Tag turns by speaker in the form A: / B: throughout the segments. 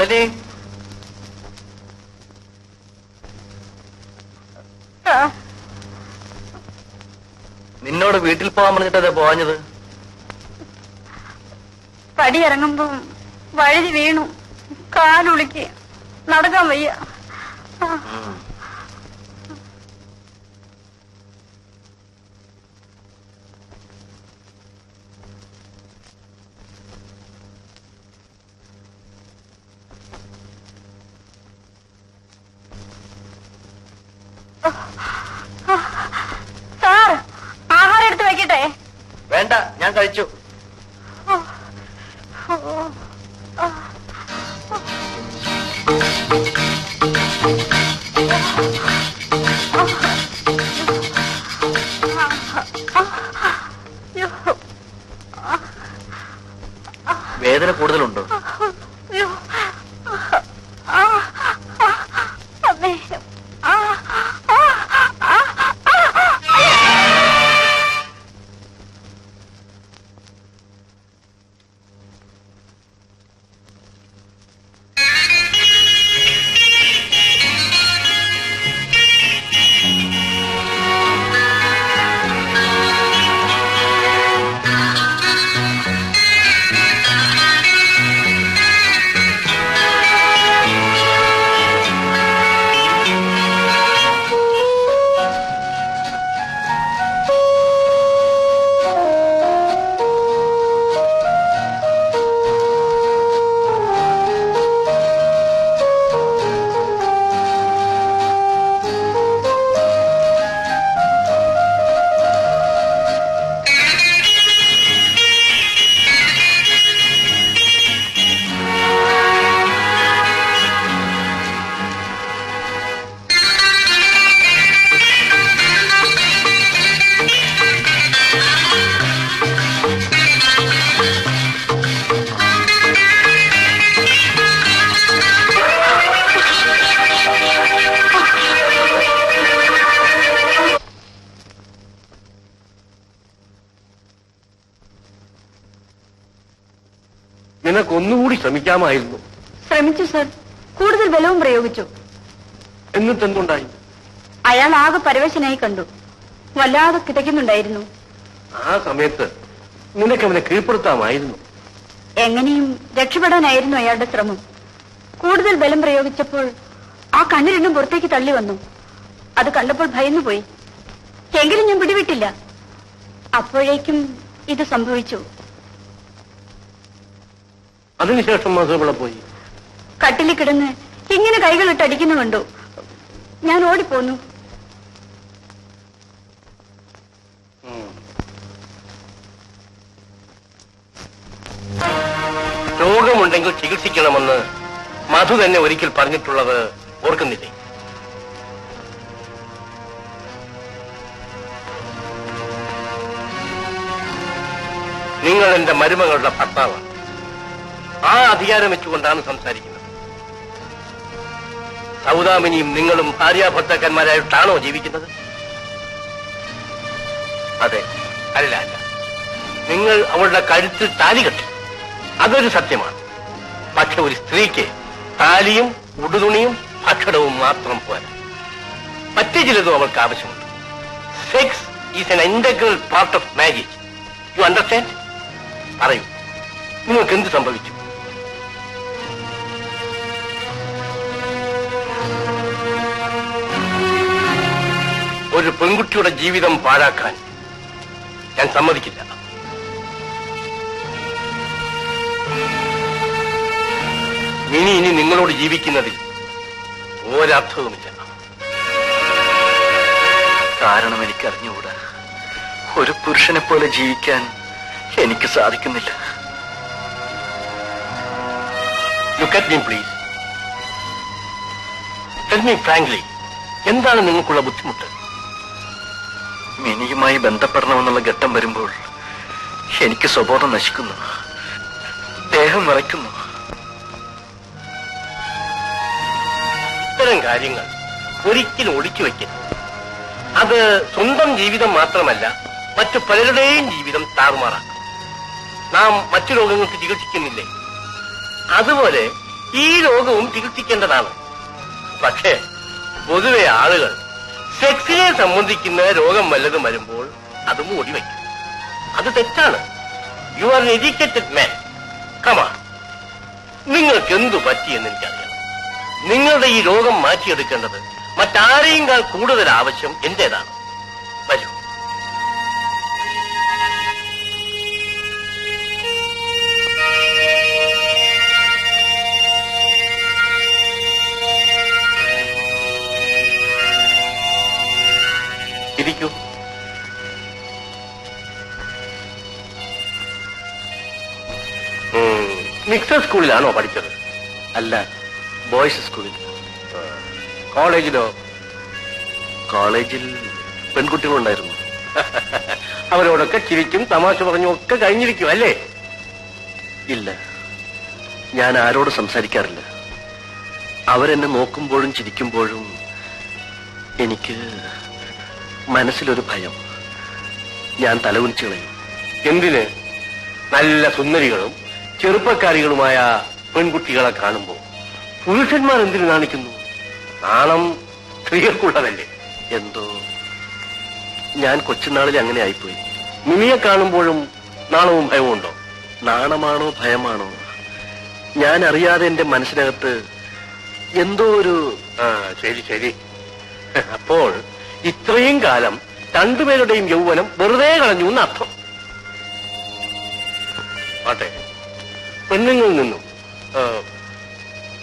A: നളിനി, നിന്നോട് വീട്ടിൽ പോകാൻ പറഞ്ഞിട്ടേ പോവാഞ്ഞത്?
B: പടി ഇറങ്ങുമ്പോ വഴുതി വീണു, കാലുളിക്ക് നടക്കാൻ വയ്യ. സാർ, ആഹാരം എടുത്ത് വെക്കട്ടെ?
A: വേണ്ട, ഞാൻ കഴിച്ചു. വേദന കൂടുതലുണ്ടോ?
C: നിനക്കൊന്നുകൂടി ശ്രമിക്കാമായിരുന്നു.
B: ശ്രമിച്ചു സർ, കൂടുതൽ ബലവും പ്രയോഗിച്ചു.
C: എന്നിട്ടെന്തുണ്ടായി?
B: അയാൾ ആകെ പരവശനായി കണ്ടു, വല്ലാതെ കിതയ്ക്കുന്നുണ്ടായിരുന്നു.
C: ആ സമയത്ത് നിനക്കവനെ കീഴ്പ്പെടുത്താമായിരുന്നു.
B: എങ്ങനെയും രക്ഷപ്പെടാനായിരുന്നു അയാളുടെ ശ്രമം. കൂടുതൽ ബലം പ്രയോഗിച്ചപ്പോൾ ആ കണ്ണു രണ്ടും പുറത്തേക്ക് തള്ളി വന്നു. അത് കണ്ടപ്പോൾ ഭയന്നുപോയി. എങ്കിലും ഞാൻ പിടിവിട്ടില്ല. അപ്പോഴേക്കും ഇത് സംഭവിച്ചു.
C: അതിനുശേഷം മാധവപിള്ള പോയി.
B: കട്ടിലിൽ കിടന്ന് ഇങ്ങനെ കൈകളിട്ട് അടിക്കുന്നു കണ്ടു. ഞാൻ ഓടിപ്പോന്നു.
C: രോഗമുണ്ടെങ്കിൽ ചികിത്സിക്കണമെന്ന് മധു തന്നെ ഒരിക്കൽ പറഞ്ഞിട്ടുള്ളത് ഓർക്കുന്നില്ലേ? നിങ്ങൾ എന്റെ മരുമകളുടെ ഭർത്താവാണ്. ആ അധികാരം വെച്ചുകൊണ്ടാണ് സംസാരിക്കുന്നത്. സൗദാമിനിയും നിങ്ങളും ഭാര്യാഭർത്താക്കന്മാരായിട്ടാണോ ജീവിക്കുന്നത്?
A: അതെ.
C: അല്ല അല്ല, നിങ്ങൾ അവളുടെ കഴുത്തിൽ താലി കെട്ടി, അതൊരു സത്യമാണ്. പക്ഷെ ഒരു സ്ത്രീക്ക് താലിയും ഉടുതുണിയും ഭക്ഷണവും മാത്രം പോരാ, മറ്റു ചിലതും അവൾക്ക് ആവശ്യമുണ്ട്. Sex is N integral part of marriage. You understand? പറയൂ, നിങ്ങൾക്ക് എന്ത് സംഭവിച്ചു? ഒരു പെൺകുട്ടിയുടെ ജീവിതം പാഴാക്കാൻ ഞാൻ സമ്മതിക്കില്ല. ഇനി നിങ്ങളോട് ജീവിക്കുന്നതിൽ ഒരർത്ഥവുമില്ല.
A: കാരണം എനിക്കറിഞ്ഞുകൂടാ. ഒരു പുരുഷനെ പോലെ ജീവിക്കാൻ എനിക്ക് സാധിക്കുന്നില്ല.
C: Look at me please. Tell me frankly, എന്താണ് നിങ്ങൾക്കുള്ള ബുദ്ധിമുട്ട്?
A: മിനിയുമായി ബന്ധപ്പെടണമെന്നുള്ള ഘട്ടം വരുമ്പോൾ എനിക്ക് സ്വബോധം നശിക്കുന്നു, ദേഹം വിറയ്ക്കുന്നു.
C: ഇത്തരം കാര്യങ്ങൾ ഒരിക്കലും ഒളിച്ചു വയ്ക്കരുത്. അത് സ്വന്തം ജീവിതം മാത്രമല്ല, മറ്റു പലരുടെയും ജീവിതം താറുമാറാക്കും. നാം മറ്റു രോഗങ്ങൾക്ക് ചികിത്സിക്കുന്നില്ലേ, അതുപോലെ ഈ രോഗവും ചികിത്സിക്കേണ്ടതാണ്. പക്ഷേ പൊതുവെ ആളുകൾ സെക്സിനെ സംബന്ധിക്കുന്ന രോഗം വല്ലതും വരുമ്പോൾ അത് മൂടി വയ്ക്കും. അത് തെറ്റാണ്. യു ആർ എഡ്യൂക്കേറ്റഡ് മാൻ. കമാ, നിങ്ങൾക്ക് എന്തു പറ്റിയെന്ന് എനിക്കറിയാം. നിങ്ങളുടെ ഈ രോഗം മാറ്റിയെടുക്കേണ്ടത് മറ്റാരെയും കൂടുതൽ ആവശ്യം എന്റേതാണ്. വരൂ. ഇരിക്കൂ. മിക്സഡ് സ്കൂളിലാണോ പഠിച്ചത്?
A: അല്ല, ബോയ്സ് സ്കൂളിൽ.
C: കോളേജിലോ?
A: കോളേജിൽ പെൺകുട്ടികളുണ്ടായിരുന്നു.
C: അവരോടൊക്കെ ചിരിച്ചും തമാശ പറഞ്ഞും ഒക്കെ കഴിഞ്ഞിരിക്കും അല്ലേ?
A: ഇല്ല, ഞാൻ ആരോട് സംസാരിക്കാറില്ല. അവരെന്നെ നോക്കുമ്പോഴും ചിരിക്കുമ്പോഴും എനിക്ക് മനസ്സിലൊരു ഭയം. ഞാൻ തലകുനിച്ചു കളയും.
C: എന്തിന്? നല്ല സുന്ദരികളും ചെറുപ്പക്കാരികളുമായ പെൺകുട്ടികളെ കാണുമ്പോൾ പുരുഷന്മാർ എന്തിനു നാണിക്കുന്നു? നാണം സ്ത്രീകൾക്കുള്ളതല്ലേ?
A: എന്തോ ഞാൻ കൊച്ചുനാളിൽ അങ്ങനെ ആയിപ്പോയി.
C: മിനിയെ കാണുമ്പോഴും നാണവും ഭയവും ഉണ്ടോ?
A: നാണമാണോ ഭയമാണോ, ഞാൻ അറിയാതെ എന്റെ മനസ്സിനകത്ത് എന്തോ ഒരു...
C: ശരി ശരി. അപ്പോൾ ഇത്രയും കാലം രണ്ടുപേരുടെയും യൗവനം വെറുതെ കളഞ്ഞു എന്നർത്ഥം. ആട്ടെ, പെണ്ണുങ്ങളിൽ നിന്നും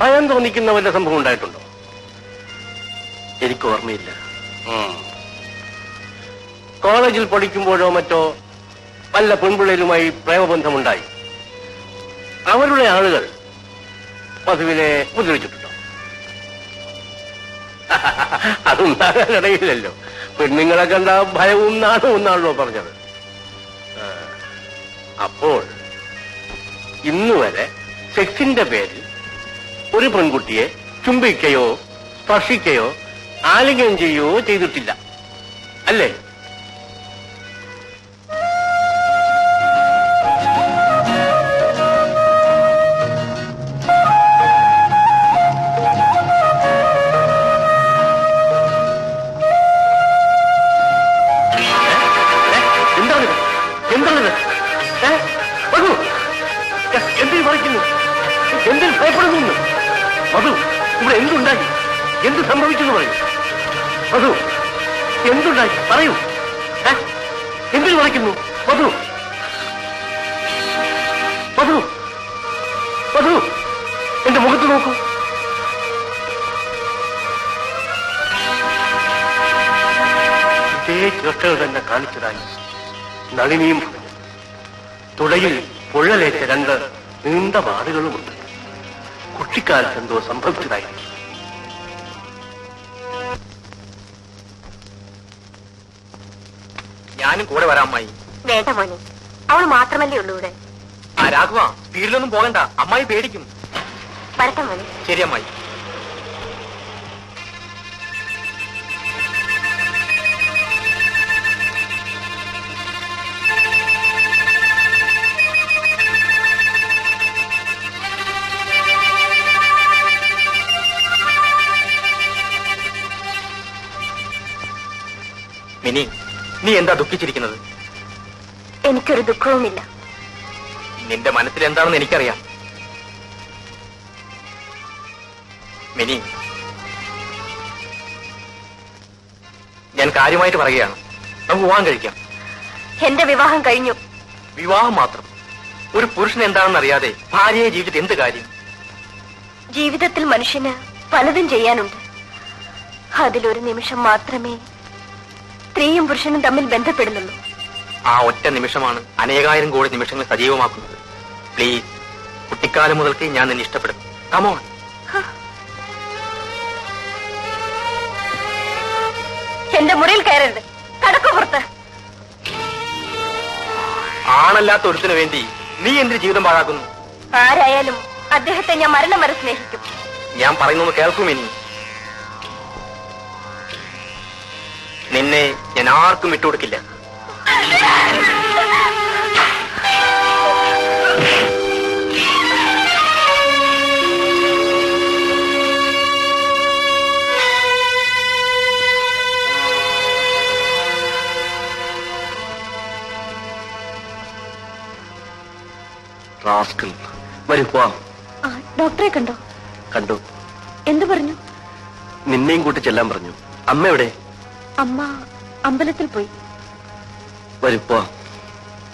C: ഭയം തോന്നിക്കുന്ന വല്ല സംഭവം ഉണ്ടായിട്ടുണ്ടോ?
A: എനിക്ക് ഓർമ്മയില്ല.
C: കോളേജിൽ പഠിക്കുമ്പോഴോ മറ്റോ വല്ല പെൺപിള്ളേരുമായി പ്രേമബന്ധമുണ്ടായി അവരുടെ ആളുകൾ വധുവിനെ ഉപദ്രവിച്ചിട്ടുണ്ടോ? അതുണ്ടാകാനിടയില്ലല്ലോ. പെണ്ണുങ്ങളെ കണ്ട ഭയവും നാണവും എന്നാണല്ലോ പറഞ്ഞത്. അപ്പോൾ ഇന്നുവരെ സെക്സിന്റെ പേരിൽ ഒരു പെൺകുട്ടിയെ ചുംബിക്കുകയോ സ്പർശിക്കുകയോ ആലിംഗനം ചെയ്യുകയോ ചെയ്തിട്ടില്ല അല്ലേ? എന്തിനു പറയുന്നു? എന്തിന് ഭയപ്പെടുന്നു? മധു, ഇവിടെ എന്തുണ്ടായി? എന്ത് സംഭവിച്ചെന്ന് പറയൂ. മധു, എന്തുണ്ടായി പറയൂ. എന്തിനു പറയുന്നു? മധു, മധു, മധു, എന്റെ മുഖത്ത് നോക്കൂ. ഇതേ ചേഷ്ടകൾ തന്നെ കാണിച്ചതായി നളിനിയും പറഞ്ഞു. തുടയിൽ പുഴലേറ്റ രണ്ട് നീണ്ട വാടുകളുമുണ്ട്. കുട്ടിക്കാലത്ത് എന്തോ സംഭവിച്ചതായിരിക്കും.
A: ഞാനും കൂടെ വരാം അമ്മായി.
B: വേണ്ട മോനെ, അവൾ മാത്രമല്ലേ ഉള്ളൂ ഇവിടെ.
A: ആ രാഘവ, സ്പീഡിലൊന്നും പോകണ്ട, അമ്മായി പേടിക്കും.
B: വരട്ടെ മോനെ.
A: ശരി അമ്മായി. മിനി, നീ എന്താ ദുഃഖിച്ചിരിക്കുന്നത്?
B: എനിക്കൊരു ദുഃഖവുമില്ല.
A: നിന്റെ മനസ്സിൽ എന്താണെന്ന് എനിക്കറിയാം. മിനി, ഞാൻ കാര്യമായിട്ട് പറയുകയാണ്. നമുക്ക് വിവാഹം കഴിക്കാം.
B: എന്റെ വിവാഹം കഴിഞ്ഞു.
A: വിവാഹം മാത്രം? ഒരു പുരുഷൻ എന്താണെന്ന് അറിയാതെ ഭാര്യയെ ജീവിച്ചിട്ട് എന്ത് കാര്യം?
B: ജീവിതത്തിൽ മനുഷ്യന് പലതും ചെയ്യാനുണ്ട്. അതിലൊരു നിമിഷം മാത്രമേ സ്ത്രീയും പുരുഷനും തമ്മിൽ ബന്ധപ്പെടുന്നുള്ളൂ.
A: ആ ഒറ്റ നിമിഷമാണ് അനേകായിരം കോടി നിമിഷങ്ങൾ സജീവമാക്കുന്നത്. പ്ലീസ്, കുട്ടിക്കാലം മുതൽക്ക് ഞാൻ നിന്നെ ഇഷ്ടപ്പെടുന്നു. കമോൺ.
B: എന്റെ മുറിയിൽ കയറരുത്. കടക്കു പുറത്ത്.
A: ആണല്ലാത്ത ഒരുത്തിനു വേണ്ടി നീ എന്തിന് ജീവിതം പാഴാക്കുന്നു?
B: ആരായാലും അദ്ദേഹത്തെ ഞാൻ മരണം വരെ സ്നേഹിക്കും.
A: ഞാൻ പറയുന്നത് കേൾക്കും. ഇനി നിന്നെ ഞാൻ ആർക്കും വിട്ടുകൊടുക്കില്ല.
C: റാസ്കൽ. വരൂ പോവാം.
B: ആ ഡോക്ടറെ കണ്ടോ?
C: കണ്ടു.
B: എന്തു പറഞ്ഞു?
C: നിന്നെയും കൂട്ടി ചെല്ലാൻ പറഞ്ഞു. അമ്മ എവിടെ?
B: അമ്മ അമ്പലത്തിൽ പോയി.
C: വരൂ പോവാം.